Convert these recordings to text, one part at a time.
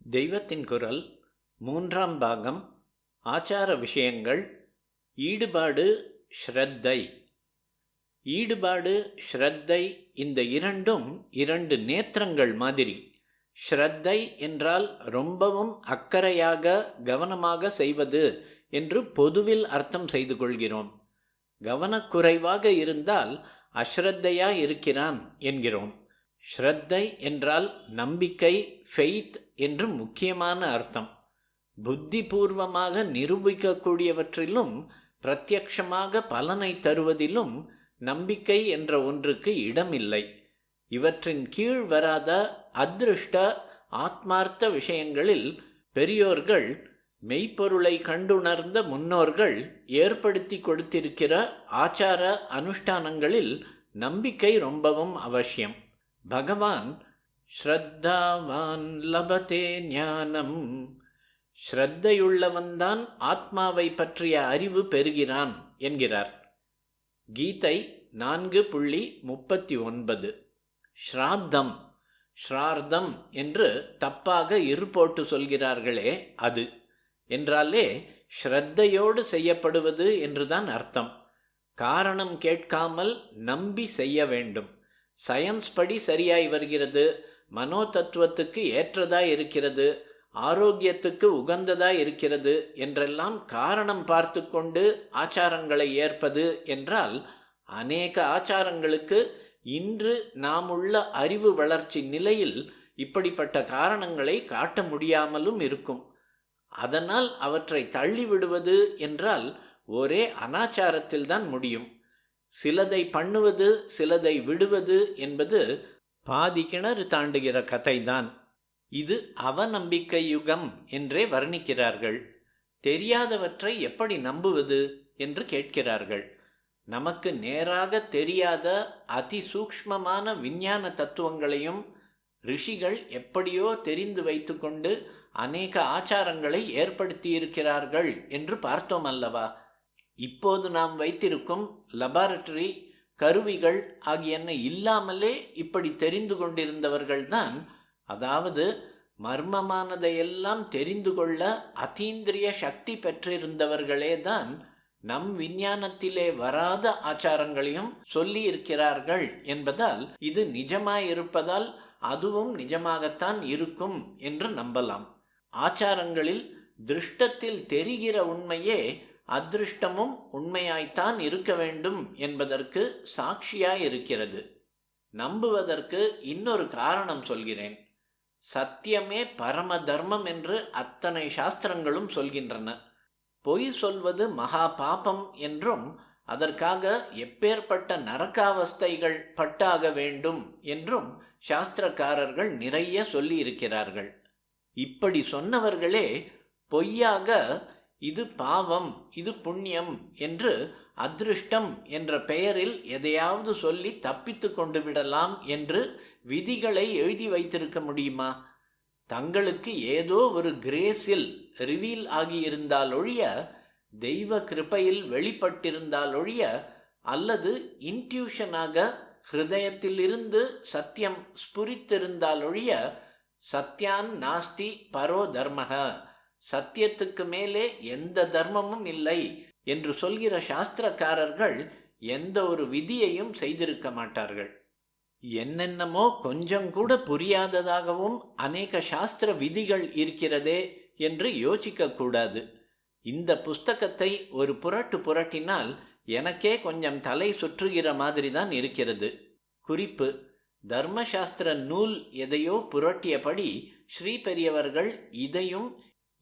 தெய்வத்தின் குரல் மூன்றாம் பாகம். ஆச்சார விஷயங்கள். ஈடுபாடு, ஸ்ரத்தை. ஈடுபாடு, ஸ்ரத்தை இந்த இரண்டும் இரண்டு நேத்திரங்கள் மாதிரி. ஸ்ரத்தை என்றால் ரொம்பவும் அக்கறையாக கவனமாக செய்வது என்று பொதுவில் அர்த்தம் செய்து கொள்கிறோம். கவனக்குறைவாக இருந்தால் அஸ்ரத்தையா இருக்கிறான் என்கிறோம். ஸ்ரத்தை என்றால் நம்பிக்கை, ஃபெய்த் என்று முக்கியமான அர்த்தம். புத்திபூர்வமாக நிரூபிக்கக்கூடியவற்றிலும் பிரத்யக்ஷமாக பலனை தருவதிலும் நம்பிக்கை என்ற ஒன்றுக்கு இடமில்லை. இவற்றின் கீழ் வராத அதிருஷ்ட ஆத்மார்த்த விஷயங்களில் பெரியோர்கள், மெய்ப்பொருளை கண்டுணர்ந்த முன்னோர்கள் ஏற்படுத்தி கொடுத்திருக்கிற ஆச்சார அனுஷ்டானங்களில் நம்பிக்கை ரொம்பவும் அவசியம். பகவான் ஸ்ரத்தாவான் லபதே ஞானம், ஸ்ரத்தையுள்ளவன்தான் ஆத்மாவை பற்றிய அறிவு பெறுகிறான் என்கிறார். கீதை 4:39. ஸ்ராத்தம், ஸ்ரார்த்தம் என்று தப்பாக இருபோட்டு சொல்கிறார்களே, அது என்றாலே ஸ்ரத்தையோடு செய்யப்படுவது என்றுதான் அர்த்தம். காரணம் கேட்காமல் நம்பி செய்ய வேண்டும். சயின்ஸ் படி சரியாய் வருகிறது, மனோ தத்துவத்துக்கு ஏற்றதாய் இருக்கிறது, ஆரோக்கியத்துக்கு உகந்ததாய் இருக்கிறது என்றெல்லாம் காரணம் பார்த்து கொண்டு ஆச்சாரங்களை ஏற்பது என்றால், அநேக ஆச்சாரங்களுக்கு இன்று நாம் உள்ள அறிவு வளர்ச்சி நிலையில் இப்படிப்பட்ட காரணங்களை காட்ட முடியாமலும் இருக்கும். அதனால் அவற்றை தள்ளிவிடுவது என்றால் ஒரே அனாச்சாரத்தில்தான் முடியும். சிலதை பண்ணுவது, சிலதை விடுவது என்பது பாதி கிணறு தாண்டுகிற கதைதான். இது அவநம்பிக்கை யுகம் என்றே வர்ணிக்கிறார்கள். தெரியாதவற்றை எப்படி நம்புவது என்று கேட்கிறார்கள். நமக்கு நேராக தெரியாத அதிசூக்ஷ்மமான விஞ்ஞான தத்துவங்களையும் ரிஷிகள் எப்படியோ தெரிந்து வைத்து கொண்டு அநேக ஆச்சாரங்களை ஏற்படுத்தியிருக்கிறார்கள் என்று பார்த்தோம் அல்லவா? இப்போது நாம் வைத்திருக்கும் லபார்டரி கருவிகள் ஆகியன இல்லாமலே இப்படி தெரிந்து கொண்டிருந்தவர்கள்தான், அதாவது மர்மமானதையெல்லாம் தெரிந்து கொள்ள அதீந்திரிய சக்தி பெற்றிருந்தவர்களே தான் நம் விஞ்ஞானத்திலே வராத ஆச்சாரங்களையும் சொல்லி இருக்கிறார்கள் என்பதால் இது நிஜமாயிருப்பதால் அதுவும் நிஜமாகத்தான் இருக்கும் என்று நம்பலாம். ஆச்சாரங்களில் திருஷ்டத்தில் தெரிகிற உண்மையே அதிருஷ்டமும் உண்மையாய்த்தான் இருக்க வேண்டும் என்பதற்கு சாட்சியாயிருக்கிறது. நம்புவதற்கு இன்னொரு காரணம் சொல்கிறேன். சத்தியமே பரம தர்மம் என்று அத்தனை சாஸ்திரங்களும் சொல்கின்றன. பொய் சொல்வது மகா பாபம் என்றும் அதற்காக எப்பேற்பட்ட நரகாவஸ்தைகள் பட்டாக வேண்டும் என்றும் சாஸ்திரக்காரர்கள் நிறைய சொல்லி இருக்கிறார்கள். இப்படி சொன்னவர்களே பொய்யாக இது பாவம், இது புண்ணியம் என்று அதிருஷ்டம் என்ற பெயரில் எதையாவது சொல்லி தப்பித்து கொண்டு விடலாம் என்று விதிகளை எழுதி வைத்திருக்க முடியுமா? தங்களுக்கு ஏதோ ஒரு கிரேஸில் ரிவீல் ஆகியிருந்தால் ஒழிய, தெய்வ கிருபையில் வெளிப்பட்டிருந்தால் ஒழிய, அல்லது இன்ட்யூஷனாக ஹிருதயத்திலிருந்து சத்தியம் ஸ்புரித்திருந்தால் ஒழிய, சத்யான் நாஸ்தி பரோ தர்மக, சத்தியத்துக்கு மேலே எந்த தர்மமும் இல்லை என்று சொல்கிற சாஸ்திரக்காரர்கள் எந்த ஒரு விதியையும் செய்திருக்க மாட்டார்கள். என்னென்னமோ கொஞ்சம் கூட புரியாததாகவும் அநேக சாஸ்திர விதிகள் இருக்கிறதே என்று யோசிக்க கூடாது. இந்த புஸ்தகத்தை ஒரு புரட்டு புரட்டினால் எனக்கே கொஞ்சம் தலை சுற்றுகிற மாதிரி தான் இருக்கிறது. குறிப்பு: தர்மசாஸ்திர நூல் எதையோ புரட்டியபடி ஸ்ரீ பெரியவர்கள் இதையும்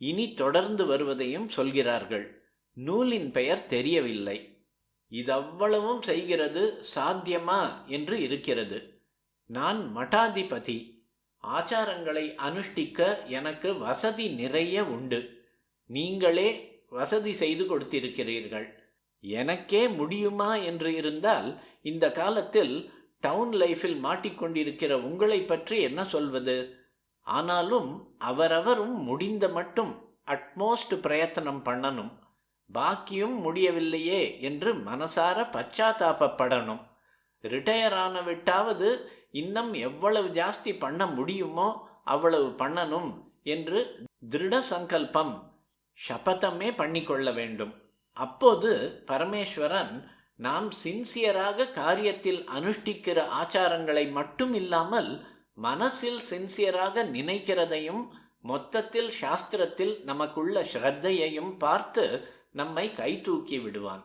இனி தொடர்ந்து வருவதையும் சொல்கிறார்கள். நூலின் பெயர் தெரியவில்லை. இதவ்வளவும் செய்கிறது சாத்தியமா என்று இருக்கிறது. நான் மடாதிபதி. ஆச்சாரங்களை அனுஷ்டிக்க எனக்கு வசதி நிறைய உண்டு. நீங்களே வசதி செய்து கொடுத்திருக்கிறீர்கள். எனக்கே முடியுமா என்று இருந்தால் இந்த காலத்தில் டவுன் லைஃபில் மாட்டிக்கொண்டிருக்கிற உங்களை பற்றி என்ன சொல்வது? ஆனாலும் அவரவரும் முடிந்த மட்டும் அட்மோஸ்ட் பிரயத்தனம் பண்ணணும். பாக்கியும் முடியவில்லையே என்று மனசார பச்சாத்தாபப்படணும். ரிட்டையர் ஆனவிட்டாவது இன்னும் எவ்வளவு ஜாஸ்தி பண்ண முடியுமோ அவ்வளவு பண்ணணும் என்று திருட சங்கல்பம், சபதமே பண்ணிக்கொள்ள வேண்டும். அப்போது பரமேஸ்வரன் நாம் சின்சியராக காரியத்தில் அனுஷ்டிக்கிற ஆச்சாரங்களை மட்டும் இல்லாமல் மனசில் சின்சியராக நினைக்கிறதையும் மொத்தத்தில் சாஸ்திரத்தில் நமக்குள்ள ஸ்ரத்தையையும் பார்த்து நம்மை கை தூக்கி விடுவான்.